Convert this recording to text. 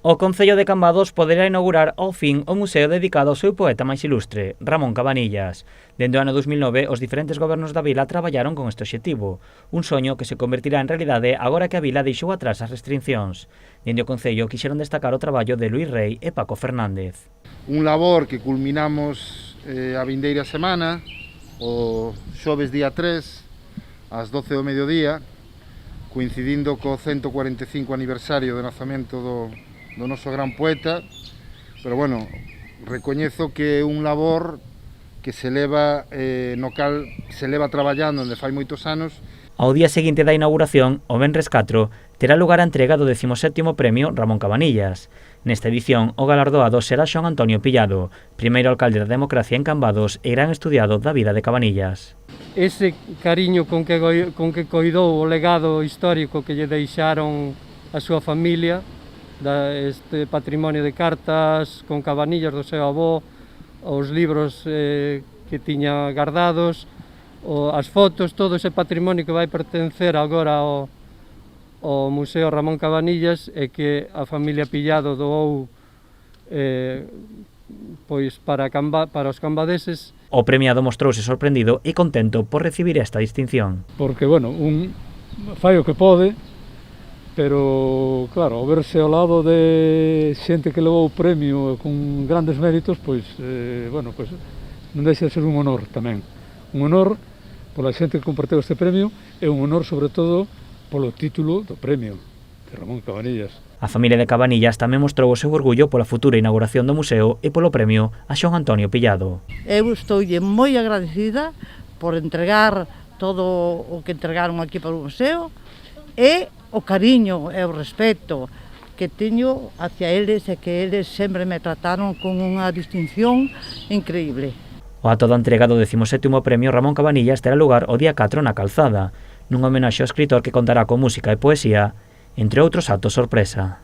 O Concello de Cambados poderá inaugurar ao fin o museo dedicado ao seu poeta máis ilustre, Ramón Cabanillas. Dende o ano 2009, os diferentes gobernos da vila traballaron con este obxectivo, un soño que se convertirá en realidade agora que a vila deixou atrás as restriccións. Dende o Concello quixeron destacar o traballo de Luís Rei e Paco Fernández. Un labor que culminamos a vindeira semana, o xoves día 3, ás 12 do mediodía, coincidindo co 145 aniversario do nacemento do noso gran poeta, pero bueno, recoñezo que é un labor que se leva, no cal se leva traballando onde fai moitos anos. Ao día seguinte da inauguración, o venres 4, terá lugar a entrega do 17º Premio Ramón Cabanillas. Nesta edición, o galardoado será Xoán Antonio Pillado, primeiro alcalde da democracia en Cambados e gran estudiado da vida de Cabanillas. Ese cariño con que coidou o legado histórico que lle deixaron a súa familia, este patrimonio de cartas con Cabanillas do seu avó, os libros que tiña guardados, as fotos, todo ese patrimonio que vai pertencer agora ao Museo Ramón Cabanillas e que a familia Pillado doou pois para os cambadeses. O premiado mostrouse sorprendido e contento por recibir esta distinción. Porque, bueno, un fai o que pode, pero, claro, ao verse ao lado de xente que levou o premio con grandes méritos, pois, bueno, pois non deixa de ser un honor tamén. Un honor pola xente que comparteu este premio e un honor, sobre todo, polo título do premio de Ramón Cabanillas. A familia de Cabanillas tamén mostrou o seu orgullo pola futura inauguración do museo e polo premio a Xoán Antonio Pillado. Eu estoulle moi agradecida por entregar todo o que entregaron aquí para o museo e o cariño e o respeto que teño hacia eles e que eles sempre me trataron con unha distinción increíble. O acto da entrega do 17º Premio Ramón Cabanillas terá lugar o día 4 na Calzada, nun homenaxe ao escritor que contará con música e poesía, entre outros actos sorpresa.